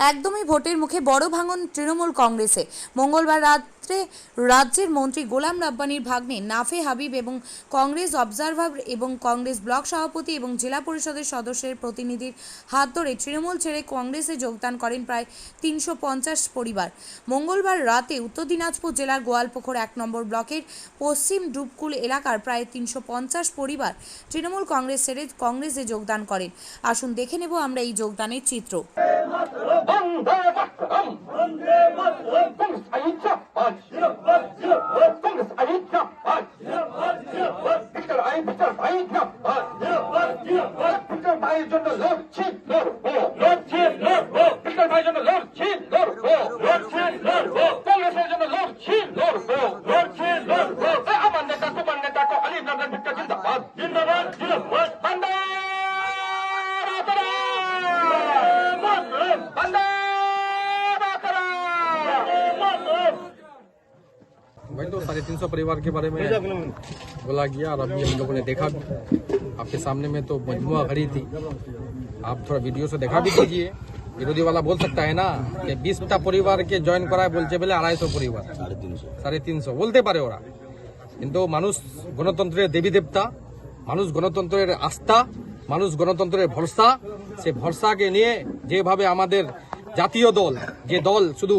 একদমই ভোটের মুখে বড় ভাঙন তৃণমূল কংগ্রেসে। মঙ্গলবার রাত্রে রাজ্যের মন্ত্রী গোলাম রাব্বানির ভাগ্নে নাফে হাবিব এবং কংগ্রেস অবজারভার এবং কংগ্রেস ব্লক সভাপতি এবং জেলা পরিষদের সদস্যের প্রতিনিধির হাত ধরে তৃণমূল ছেড়ে কংগ্রেসে যোগদান করেন প্রায় 350 পরিবার। মঙ্গলবার রাতে উত্তর দিনাজপুর জেলার গোয়ালপুকুর 1 নম্বর ব্লকের পশ্চিম ডুবকুল এলাকার প্রায় 350 পরিবার তৃণমূল কংগ্রেস ছেড়ে কংগ্রেসে যোগদান করেন। আসুন দেখে নেব আমরা এই যোগদানের চিত্র। भाई तो 350 परिवार के बारे में बोला गया और अभी हम लोगों ने देखा भी। आपके सामने में तो मजमुआ खड़ी थी, आप थोड़ा वीडियो से देखा भी दीजिए। विरोधी वाला बोल सकता है ना कि 20टा परिवार के जॉइन कराए बोलছে বলে 250 পরিবার 350 বলতে পারে ওরা, কিন্তু মানুষ গণতন্ত্রের দেবী দেবতা, মানুষ গণতন্ত্রের আস্থা, মানুষ গণতন্ত্রের ভরসা, সে ভরসাকে নিয়ে যেভাবে আমাদের জাতীয় দল, যে দল শুধু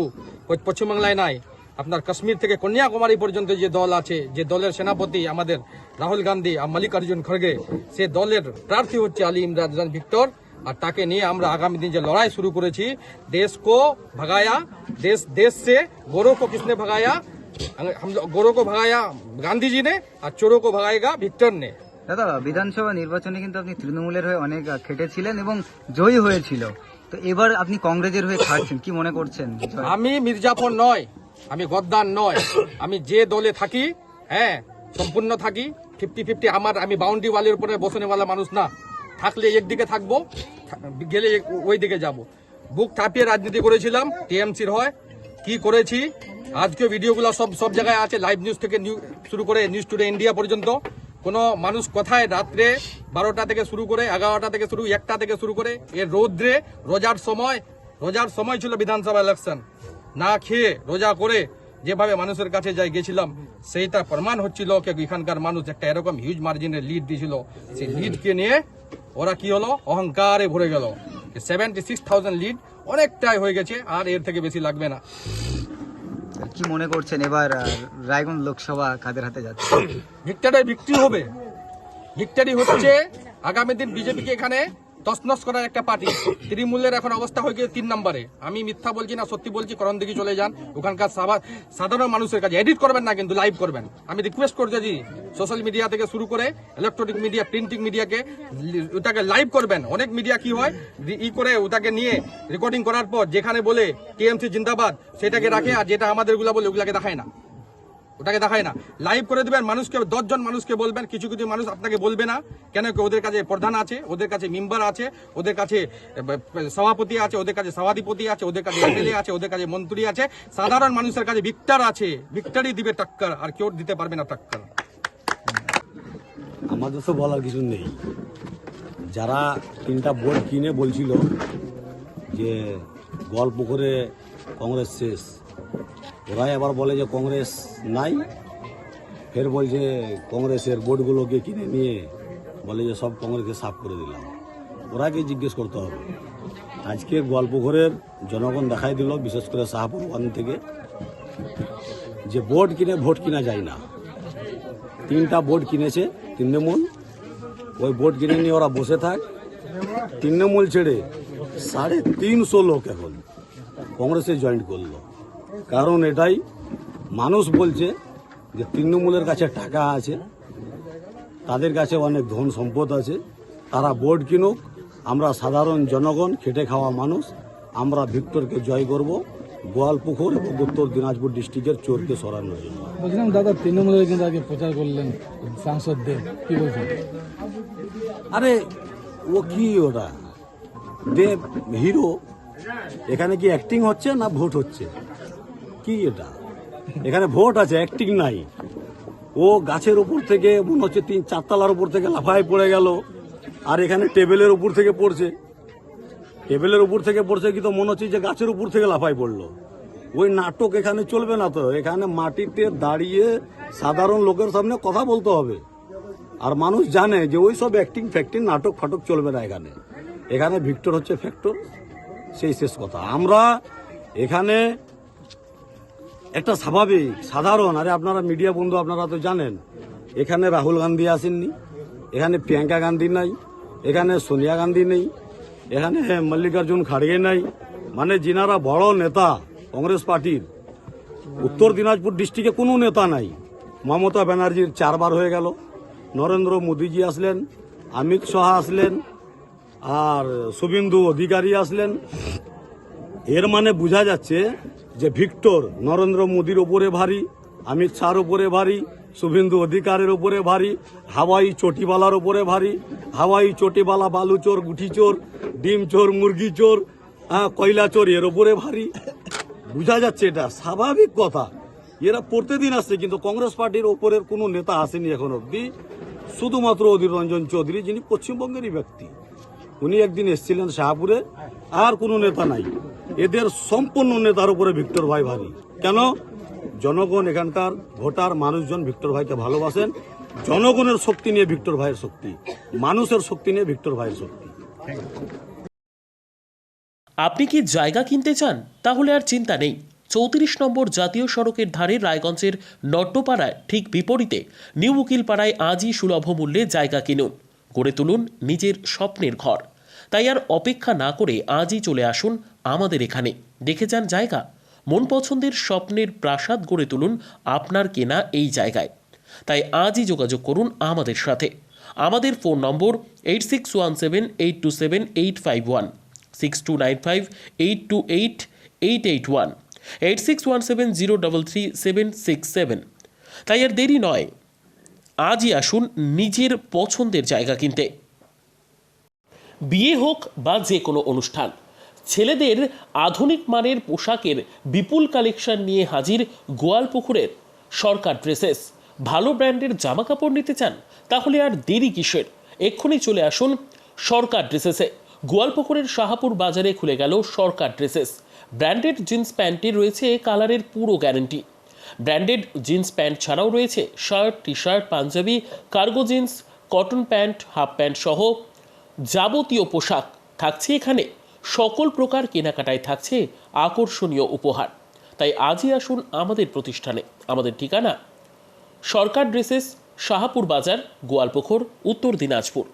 পশ্চিমবাংলায় নাই, আপনার কাশ্মীর থেকে কন্যাকুমারী পর্যন্ত যে দল আছে, যে দলের সেনাপতি আমাদের রাহুল গান্ধী আর মল্লিকার্জুন খড়গে, সে দলের প্রার্থী হচ্ছে আলী ইমরান ভিক্টর। আর তাকে নিয়ে আমরা আগামী দিন যে লড়াই শুরু করেছি, देश को भगाया, देश से गोरों को किसने भगाया? हम गोरों को भगाया गांधी जी ने, और चोरों को भगाएगा ভিক্টর ने। দাদা, বিধানসভা নির্বাচনে কিন্তু আপনি তৃণমূলের হয়ে অনেক খেটেছিলেন এবং জয়ী হয়েছিল, তো এবার আপনি কংগ্রেসের হয়ে খাটছেন, কি মনে করছেন? আমি মির্জাফর নয়, আমি গদ্দার নয়, আমি যে দলে থাকি, হ্যাঁ সম্পূর্ণ থাকি 50-50। আমি বাউন্ডারি ওয়ালের উপরে বসনেওয়ালা মানুষ না, থাকলে একদিকে থাকবো, গেলে ওই দিকে যাব। বুক ছাপিয়ে রাজনীতি করেছিলাম টিএমসির হয়, কি করেছি আজকে ভিডিওগুলো সব জায়গায় আছে, লাইভ নিউজ থেকে শুরু করে নিউজ টুডে ইন্ডিয়া পর্যন্ত। কোনো মানুষ কোথায় রাত্রে 12টা থেকে শুরু করে 11টা থেকে শুরু 1টা থেকে শুরু করে এর রৌদ্রে রোজার সময় ছিল বিধানসভা ইলেকশন, না খেয়ে রোজা করে যেভাবে মানুষের কাছে যাই গেছিলাম, সেইটা প্রমাণ হচ্ছিল এখানকার মানুষ একটা এরকম হিউজ মার্জিনের লিড দিয়েছিল। সেই লিডকে নিয়ে ওরা কি হলো, অহংকারে ভরে গেল। 76,000 লিড অনেকটাই হয়ে গেছে, আর এর থেকে বেশি লাগবে না। কি মনে করছেন এবার রায়গঞ্জ লোকসভা কাদের হাতে যাচ্ছে? ভিক্টরি বিক্রি হবে, ভিক্টরি হচ্ছে আগামী দিন বিজেপিকে এখানে তছনছ করার একটা পার্টি। তৃণমূলের এখন অবস্থা হয়ে গিয়ে 3 নম্বরে। আমি মিথ্যা বলছি না, সত্যি বলছি। করণ দিকে চলে যান, ওখানকার সাধারণ মানুষের কাছে এডিট করবেন না, কিন্তু লাইভ করবেন। আমি রিকোয়েস্ট করছি সোশ্যাল মিডিয়া থেকে শুরু করে ইলেকট্রনিক মিডিয়া, প্রিন্টিং মিডিয়াকে ওটাকে লাইভ করবেন। অনেক মিডিয়া কি হয় করে ওটাকে নিয়ে রেকর্ডিং করার পর যেখানে বলে টিএমসি জিন্দাবাদ সেটাকে রাখে, আর যেটা আমাদের গুলা বলে ওগুলাকে দেখায় না, ওটাকে দেখায় না। লাইভ করে দেবেন, মানুষকে 10 জন মানুষকে বলবেন। কিছু কিছু মানুষ আপনাকে বলবে না, কেন কি ওদের কাছে প্রধান আছে, ওদের কাছে মেম্বার আছে, ওদের কাছে সভাপতি আছে, ওদের কাছে সভাধিপতি আছে, ওদের কাছে এমএলএ আছে, ওদের কাছে মন্ত্রী আছে। সাধারণ মানুষের কাছে ভিক্টর আছে, ভিক্টরি দিবে টক্কর, আর কেউ দিতে পারবে না টক্কর। আমাদের তো বলার কিছু নেই। যারা 3টা বোর্ড কিনে বলছিল যে গোয়ালপুকুরে কংগ্রেস শেষ, ওরাই আবার বলে যে কংগ্রেস নাই, ফের বলছে কংগ্রেসের ভোটগুলোকে কিনে নিয়ে বলে যে সব কংগ্রেসকে সাফ করে দিলাম। ওরাকে জিজ্ঞেস করতে হবে। আজকে গোয়ালপুকুরের জনগণ দেখাই দিল, বিশেষ করে শাহপুর ওয়ান থেকে, যে ভোট কিনে ভোট কিনা যায় না। 3টা ভোট কিনেছে তৃণমূল, ওই ভোট কিনে নিয়ে ওরা বসে থাক। তৃণমূল ছেড়ে 350 লোক এখন কংগ্রেসে জয়েন করলো। কারণ এটাই, মানুষ বলছে যে তৃণমূলের কাছে টাকা আছে, তাদের কাছে অনেক ধন সম্পদ আছে, তারা ভোট কিনুক, আমরা সাধারণ জনগণ খেটে খাওয়া মানুষ, আমরা ভিক্টরকে জয় করব গোয়ালপুকুর এবং উত্তর দিনাজপুর ডিস্ট্রিক্টের চোরকে সরানোর জন্য। বলছিলাম দাদা, তৃণমূলের কিন্তু আগে প্রচার করলেন সাংসদদের, কি বলছেন? আরে ও কি, ওটা দেব হিরো, এখানে কি অ্যাক্টিং হচ্ছে না ভোট হচ্ছে? কি এটা, এখানে ভোট আছে, অ্যাক্টিং নাই। ও গাছের উপর থেকে মনে হচ্ছে 3-4 তলার উপর থেকে লাফায় পড়ে গেল, আর এখানে টেবিলের উপর থেকে পড়ছে। টেবিলের উপর থেকে পড়ছে কি তো মনে হচ্ছে যে গাছের উপর থেকে লাফাই পড়লো। ওই নাটক এখানে চলবে না তো, এখানে মাটিতে দাঁড়িয়ে সাধারণ লোকের সামনে কথা বলতে হবে। আর মানুষ জানে যে ওই সব অ্যাক্টিং ফ্যাক্টিং নাটক ফাটক চলবে না এখানে। এখানে ভিক্টর হচ্ছে ফ্যাক্টর, সেই শেষ কথা। আমরা এখানে একটা স্বাভাবিক সাধারণ, আরে আপনারা মিডিয়া বন্ধু আপনারা তো জানেন, এখানে রাহুল গান্ধী আসেননি, এখানে প্রিয়াঙ্কা গান্ধী নাই, এখানে সোনিয়া গান্ধী নেই, এখানে মল্লিকার্জুন খাড়গে নাই, মানে যিনারা বড় নেতা কংগ্রেস পার্টির। উত্তর দিনাজপুর ডিস্ট্রিক্টে কোনো নেতা নাই। মমতা ব্যানার্জির 4 বার হয়ে গেল, নরেন্দ্র মোদীজি আসলেন, অমিত শাহ আসলেন, আর শুভেন্দু অধিকারী আসলেন। এর মানে বোঝা যাচ্ছে যে ভিক্টর নরেন্দ্র মোদীর ওপরে ভারী, অমিত শাহর ওপরে ভারী, শুভেন্দু অধিকারের ওপরে ভারী, হাওয়াই চটিওয়ালার ওপরে ভারী। হাওয়াই চটিওয়ালা বালু চোর, গুঠি চোর, ডিম চোর, মুরগি চোর, কয়লা চোর এর ওপরে ভারী। বোঝা যাচ্ছে এটা স্বাভাবিক কথা। এরা প্রতিদিন আসছে, কিন্তু কংগ্রেস পার্টির ওপরের কোনো নেতা আসেনি এখন অবধি। শুধুমাত্র অধীর রঞ্জন চৌধুরী, যিনি পশ্চিমবঙ্গেরই ব্যক্তি, উনি একদিন এসেছিলেন শাহপুরে। আর কোনো নেতা নাই। এদের সম্পূর্ণ নেতার উপরে ভিক্টর ভাই ভারী। কেন? জনগণ, এখানকার ভোটার মানুষজন ভিক্টর ভাইকে ভালোবাসেন। জনগণের শক্তি নিয়ে ভিক্টর ভাইয়ের শক্তি, মানুষের শক্তি নিয়ে ভিক্টর ভাইয়ের শক্তি। আপনি কি জায়গা কিনতে চান? তাহলে আর চিন্তা নেই। 34 নম্বর জাতীয় সড়কের ধারে রায়গঞ্জের নট্টপাড়ায় ঠিক বিপরীতে নিউ উকিলপাড়ায় আজই সুলভ মূল্যে জায়গা কিনুন, গড়ে তুলুন নিজের স্বপ্নের ঘর। তাই আর অপেক্ষা না করে আজই চলে আসুন আমাদের এখানে, দেখে যান জায়গা। মন পছন্দের স্বপ্নের প্রাসাদ গড়ে তুলুন আপনার কেনা এই জায়গায়। তাই আজই যোগাযোগ করুন আমাদের সাথে। আমাদের ফোন নম্বর 8617827851, 6295828881, 8617033767। তাই আর দেরি নয়, আজই আসুন নিজের পছন্দের জায়গা কিনতে। বিয়ে হোক বা যে কোনো অনুষ্ঠান, ছেলেদের আধুনিক মানের পোশাকের বিপুল কালেকশন নিয়ে হাজির গোয়ালপুকুরের সরকার ড্রেসেস। ভালো ব্র্যান্ডের জামা কাপড় নিতে চান? তাহলে আর দেরি কিসের? এক্ষুনি চলে আসুন সরকার ড্রেসেসে। গোয়ালপুকুরের শাহাপুর বাজারে খুলে গেল সরকার ড্রেসেস। ব্র্যান্ডেড জিন্স প্যান্টে রয়েছে কালারের পুরো গ্যারেন্টি। ব্র্যান্ডেড জিন্স প্যান্ট ছাড়াও রয়েছে shirt, T shirt, panjabi, cargo jeans, cotton pant, half pant সহ যাবতীয় পোশাক থাকছে এখানে। সকল প্রকার কেনাকাটায় থাকছে আকর্ষণীয় উপহার। তাই আজই আসুন আমাদের প্রতিষ্ঠানে। আমাদের ঠিকানা সরকার ড্রেসেস, শাহাপুর বাজার, গোয়ালপুকুর, উত্তর দিনাজপুর।